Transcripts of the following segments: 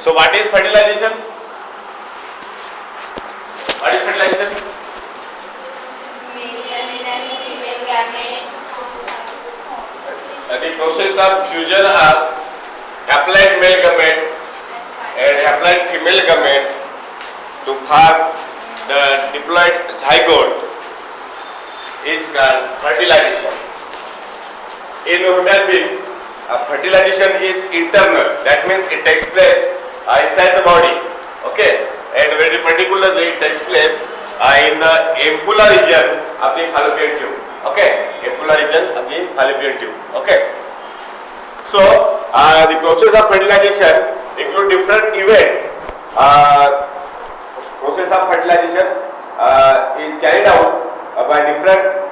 So what is fertilization? What is fertilization? The process of fusion of haploid male gamete and haploid female gamete to form the diploid zygote is called fertilization. In human being, fertilization is internal. That means it takes place inside the body. Okay, and very particularly it takes place in the ampulla region of the fallopian tube. Okay, ampulla region of the fallopian tube. Okay. So the process of fertilization include different events. Process of fertilization is carried out by different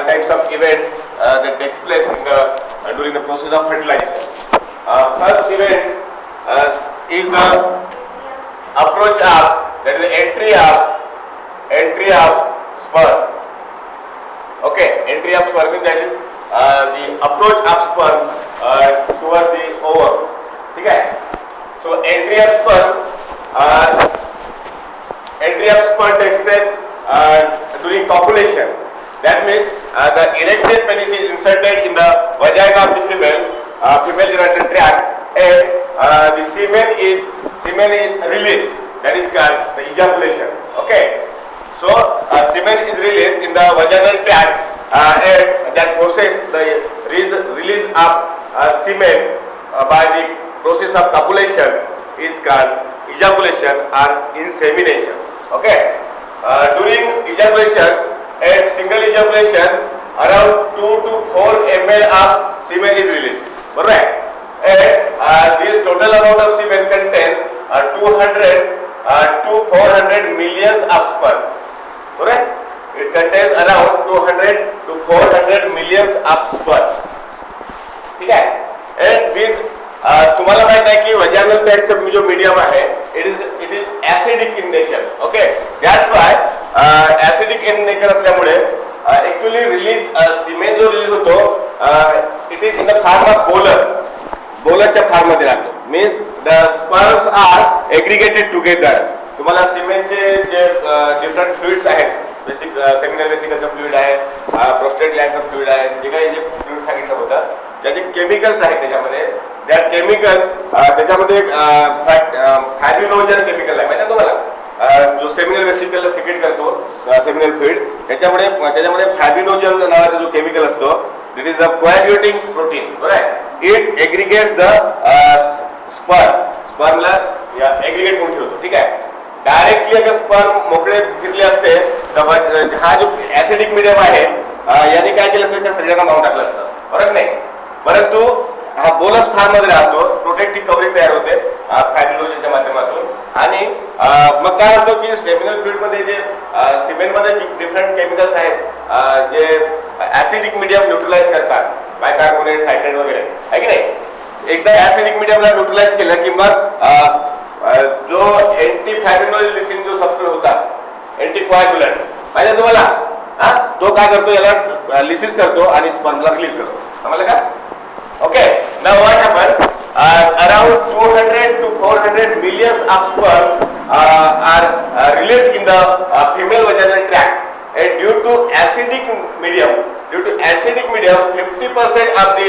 types of events that takes place in the during the process of fertilization. First event is the approach of, that is the entry of sperm. Okay, entry of sperm means that is the approach of sperm towards the ovum. Okay, so entry of sperm takes place during copulation. That means the erected penis is inserted in the vagina of the female genital tract, and the semen is released. That is called the ejaculation. Okay, so semen is released in the vaginal tract, and that process, the release of semen by the process of copulation, is called ejaculation or insemination. Okay, during ejaculation and single ejaculation, around 2 to 4 ml of semen is released. Alright, and this total amount of semen contains 200 to 400 millions of sperm. Alright, it contains around 200 to 400 millions of sperm. ठीक है, and this तुम्हाला माहित आहे की vaginal ट्रॅक्टचा जो medium आहे, it is acidic in nature. Okay, that's why acidic in nature असल्यामुळे actually release semen जो रिलीज होतो, it is in the form of bolus form मध्ये राहतो. Means the sperms are aggregated together. तुम्हाला सीमेनचे जे different fluids आहेत, basic seminal वेसिकलचं fluid आहे, prostate ग्लँडचं fluid आहे, जे काही जे फ्लुइड सांगितलं होतं, ज्याचे केमिकल्स आहेत त्याच्यामध्ये, त्या केमिकल्स त्याच्यामध्ये फॅब्युलोजन केमिकल आहे, माहिती आहे तुम्हाला, जो सेमिनल वेसिकलला सिक्रेट करतो सेमिनल फ्लुइड, त्याच्यामध्ये फॅब्युलोजन नावाचा जो केमिकल असतो, that is the coagulating protein. Right, it aggregates the स्पर्मला एग्रिगेट करून ठेवतो. ठीक आहे, डायरेक्टली अगर स्पर्म मोकळे फिरले असते तर हा जो ऍसिडिक मीडियम आहे याने काय केलं असतं, सगळ्यांना मारून टाकलं असतं, बरोबर नाही. परंतु हा बोलस फॉर्म मध्ये राहतो, प्रोटेक्टिव्ह कव्हरिंग तयार होते फॅब्युलोजनच्या माध्यमातून, आणि मग काय होतं की सेमिनल फ्लुइड मध्ये जे सिमेंट मध्ये डिफरंट केमिकल्स आहेत जे ऍसिडिक मीडियम न्यूट्रलाइज करतात, बायकार्बोनेट, सायट्रेट वगैरे, आहे की नाही. एकदा ऍसिडिक मीडियमला न्यूट्रलाइज केलं की मग जो एंटी फॅब्युलोलिसिन जो सबस्ट्रेट होता, एंटी कोॲग्युलंट, माहिती आहे तुम्हाला, तो काय करतो, याला लिसिस करतो आणि स्पर्मला रिलीज करतो. समजलं का? Okay, now what happens, around 200 to 400 millions of sperm are released in the female vaginal tract, and due to acidic medium, 50% of the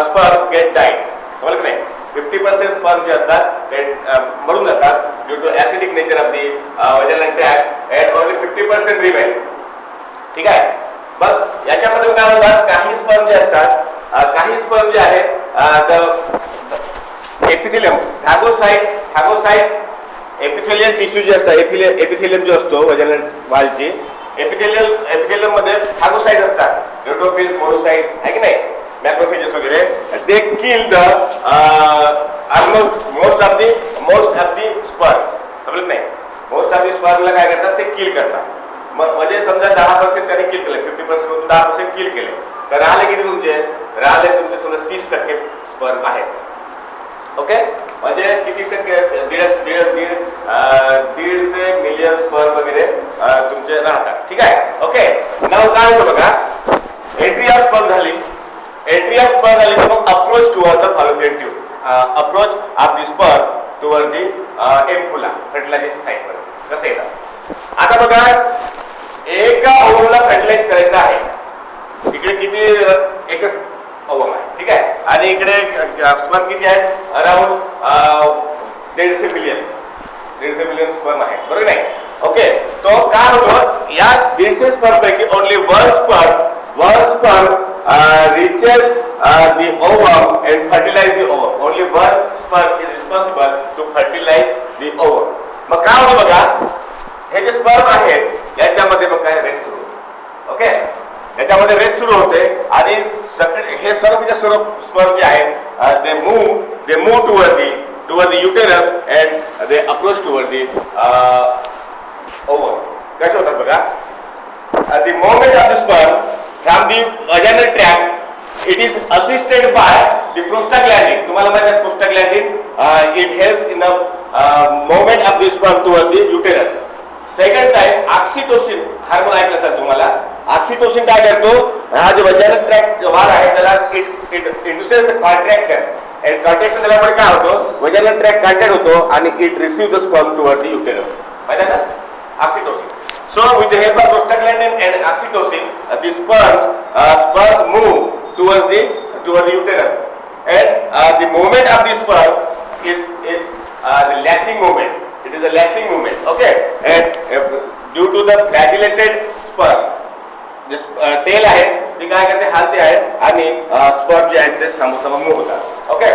sperms get died. समजलं की नाही, 50% स्पर्म जे असतात ते मरून जातात due to acidic nature of the vaginal tract, and only 50% remain. ठीक आहे, मग याच्यामध्ये काय होतात, काही स्पर्म जे असतात, काही स्पर्म जे आहेत एपिथेलियम, फॅगोसाइट्स, एपिथेलियल टिश्यू जे असतात, एपिथेलियम जो असतो वजाइनल वॉलची, एपिथेलियम मध्ये फॅगोसाइट असतात, न्यूट्रोफिल्स, मोनोसाइट, आहे की नाही, मॅक्रोफेजेस वगैरे. They kill the most of the sperm. समजलं नाही, मोस्ट ऑफ दी स्पर्मला काय करतात, ते किल करतात. मग म्हणजे समजा 10% त्याने किल केले, 50% मधून 10% किल केले, तर राहिले किती तुमचे समजा 30% स्पर्म आहेत. ओके, म्हणजे किती टक्के, 1.5 मिलियन स्पर्म वगैरे तुमचे राहतात. ठीक आहे. ओके, नाव काय होतं बघा, एंट्री ऑफ स्पर्म झाली तर मग approach toward the fallopian tube, approach of the sperm toward the ampulla fertilisation साइटवर. कसं येतं आता बघा, एका ओव्हमला फर्टिलाइज करायचं आहे. इकडे किती, एकच ओव्हम आहे, ठीक आहे, आणि इकडे स्पर्म किती आहेत, अराउंड 150 मिलियन स्पर्म आहे, बरोबर नाही. ओके, तो काय होतो, या 150 स्पर्म पैकी only one sperm reaches the ovum and fertilize the ovum. Only one sperm is responsible to fertilize the ovum. मग काय होतं बघा, हे जे स्पर्म आहेत याच्यामध्ये मग काय रेस्ट सुरू होते. ओके, याच्यामध्ये रेस्ट सुरू होते आणि हे सर्व स्पर्म जे आहेत they move toward the uterus and they approach toward the ovum. कसे होतात बघा, at the moment of the sperm from the vaginal tract, it is assisted by the prostaglandin. तुम्हाला माहिती आहे prostaglandin, it helps in the movement of the sperm toward the uterus. Second time oxytocin hormone ऐकलं असेल तुम्हाला. Oxytocin काय करतो, हा जो vaginal tract भाग आहे त्याला it induces the contraction and contraction झाल्यामुळे काय होतो, vaginal tract contract होतो आणि it receives the sperm toward the uterus. माहिती आहे ना oxytocin. So with the help of prostaglandin and oxytocin, the sperms move towards the uterus, and the movement of the sperm is the lashing movement. It is a lashing movement. Okay, and due to the flagellated sperm, जे tail आहे ते काय करते, हालते आहे आणि sperm जे आहेत ते समोर मूव्ह होतात. Okay,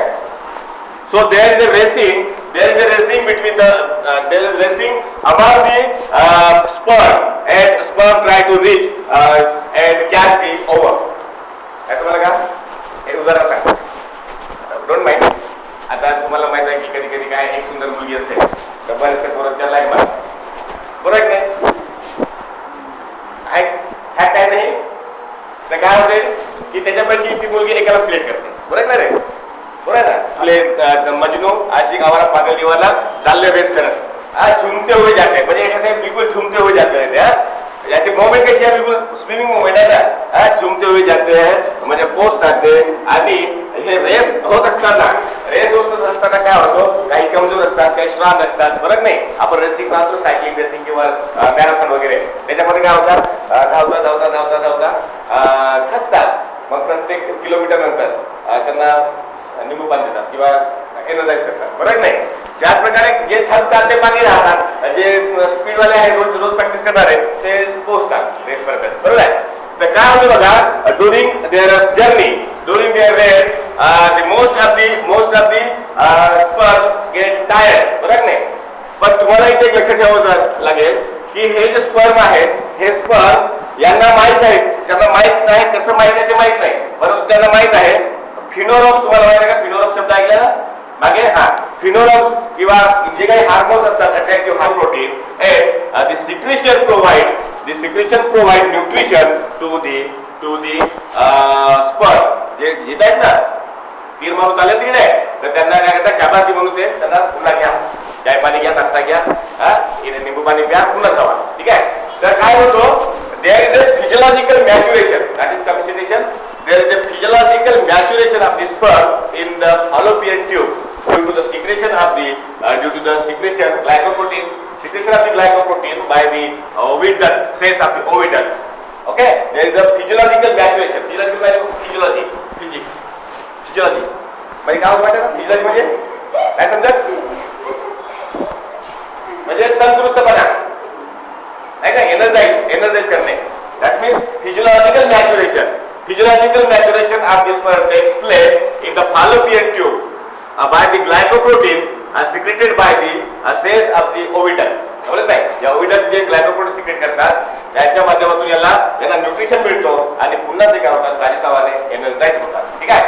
so there is a racing between the there is racing among the sperm, and sperm try to reach and catch the ovum. ऐसा मला का हे उदाहरण सांग, डोंट माइंड. आता तुम्हाला माहित आहे की कधी कधी काय एक सुंदर मुलगी असते तर बरेचसे पोरं त्याला लाईक मारतात, बरोबर नाही. ह्या काय नाही तर काय होते की त्याच्यापैकी ती मुलगी एकाला सिलेक्ट करते, बरोबर नाही रे, बरोबर आहे ना. आपले मजनू आशिक आवारा पागल दीवाना चालले रेस करत झूमते हुए जाते, म्हणजे कैसे बिल्कुल झूमते हुए जाते हैं. याची मोमेंट कशी आहे, बिल्कुल स्विमिंग मोमेंट आहे ना, झूमते हुए जाते हैं म्हणजे पोचतात. आणि हे रेस होत असताना काय होतो, काही कमजोर असतात, काही स्ट्रॉंग असतात, बरोबर नाही. आपण रेसिंग पाहतो, सायकलिंग रेसिंग किंवा मॅरेथॉन वगैरे, त्याच्यामध्ये काय होतात, धावता थकतात. मग प्रत्येक किलोमीटर नंतर त्यांना निंबू पाणी देतात किंवा एनर्जाइज करतात, बरोबर नाही. ज्याच प्रकारे जे थकतात ते पाणी राहतात, जे स्पीडवाले आहेत रोज प्रॅक्टिस करणार आहेत ते पोहोचतात रेस पर्यंत, बरोबर आहे. तर काय होतं बघा, during their race the most of the sperm get tired, बरोबर नाही. पण तुम्हाला इथे एक लक्षात ठेवावं लागेल की हे जे स्पर्म आहेत हे स्पर्म यांना माहित आहे, त्यांना माहित आहे, कसं माहित आहे ते माहित नाही, परंतु त्यांना माहित आहे फिनोरॉक्स. तुम्हाला माहित आहे का फिनोरॉक्स शब्द ऐकला ना मागे, फिनोरॉक्स किंवा जे काही हार्मोन्स असतात attractive hormone protein, and the secretion provide nutrition to the sperm. जे घेत आहेत ना तीर मारून चालेल तिकडे, तर त्यांना काय करतात, शाबासी म्हणून ते त्यांना पुन्हा घ्या, चाय पाणी घ्या, नाश्ता घ्या, निंबू पाणी प्या, पुन्हा जावा, ठीक आहे. तर काय होतो, there is a physiological maturation, that is capacitation. There is a physiological maturation of the sperm in the fallopian tube due to the secretion of the secretion of the glycoprotein by the oviduct cells of the oviduct. Okay, there is a physiological maturation. Physiology म्हणजे काय होतं माहिती आहे ना, physiology म्हणजे काय समजत, म्हणजे तंदुरुस्तपणा नाही का, एनर्जाइज करणे. That means physiological maturation of this sperm takes place in the fallopian tube by the glycoprotein secreted by the cells of the oviduct. समजत नाही, या ओविडक्ट जे ग्लायकोप्रोटीन सिक्रेट करतात त्याच्या माध्यमातून यांना न्यूट्रिशन मिळतो आणि पुन्हा ते काय होतात, ताजेतवाने एनर्जाइज होतात, ठीक आहे.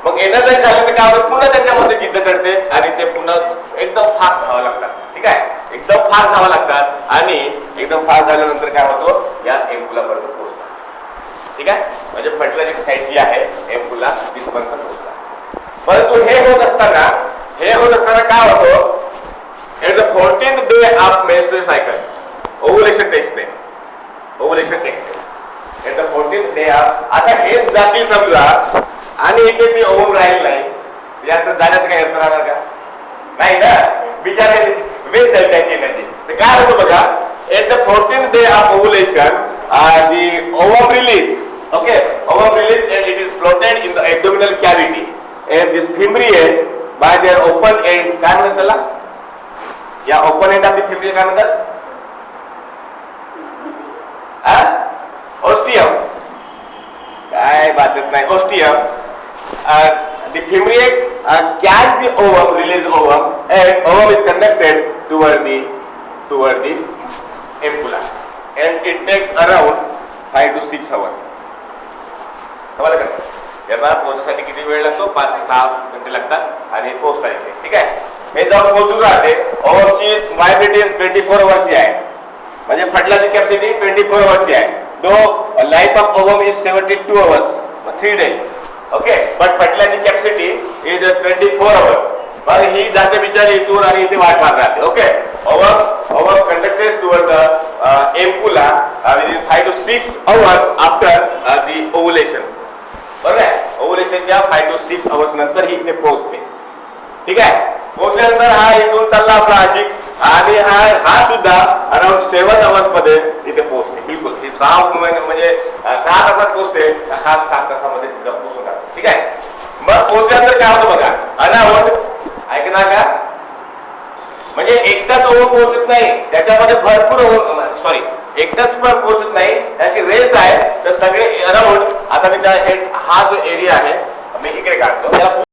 मग एनर्जाइज झालं तर काय होतं, पुन्हा त्यांच्यामध्ये जिद्द चढते आणि ते पुन्हा एकदम फास्ट धावावं लागतात, ठीक आहे. एकदम फास्ट धावावं लागतात आणि एकदम फास्ट झाल्यानंतर काय होतो, या एम्पुला पर्यंत पोहोचतात, ठीक आहे. म्हणजे फर्टिलायझेशन साइट जी आहे एम्पुला तिथपर्यंत पोहोचतात. परंतु हे होत असताना काय होतं, at the 14th day of menstrual cycle ovulation takes place at the 14th day of. आता हेच जातील समजा आणि इथे ती ओव्हम राहील नाही, याचं जाण्याचं काही अर्थ राहणार का, नाही ना, बिचारे वेस्ट झाली त्यांची एनर्जी. तर काय होतं बघा, at the 14th day of ovulation the ovum release, okay, ovum release and it is floated in the abdominal cavity and this fimbriae by their open end, काय म्हणतात त्याला, या open end of the fimbria काय म्हणतात, ostium, काय वाचत नाही, ostium. The fimbriae catch the ovum, release ovum, and ovum is conducted toward the ampulla, and it takes around 5 to 6 hours. समजलं का? याला पोहोचण्यासाठी किती वेळ लागतो? 5 ते 6 घंटे लागतात आणि पोहोचता येते. ठीक आहे. हे जाऊन पोहोचून राहते. ओव्हमची व्हायबिलिटी 24 अवर्सची आहे, म्हणजे फर्टिलायझिंग कॅपॅसिटी 24 अवर्सची आहे. Though life of ovum is 72 hours, 3 days. Okay, but fertilising capacity is 24 hours. मग ही जाते बिचारी इथून आणि इथे वाट मारत राहते. Okay, ovum conducted toward the ampulla within 5 to 6 hours after the ovulation. बरोबर आहे, ओव्हुलेशनच्या 5 to 6 hours नंतर ही इथे पोहोचते. ठीक आहे. पोहोचल्यानंतर हा इथून चालला आपला आशिक आणि हा सुद्धा अराउंड 7 hours मध्ये इथे पोहोचते. बिलकुल ही 6 महिने म्हणजे 6 तासात पोहोचते, हा 7 तासामध्ये तिथं पोहोचून जातो. ठीक आहे. मग पोहोचल्यानंतर काय होतं बघा, अनावट ऐकणार का, म्हणजे एकटाच ओव्हम पोहोचत नाही, त्याच्यामध्ये भरपूर सॉरी एकटाच पण पोहोचत नाही, त्याची रेस आहे. तर सगळे अराउंड, आता मी हा जो एरिया आहे मी इकडे काढतो,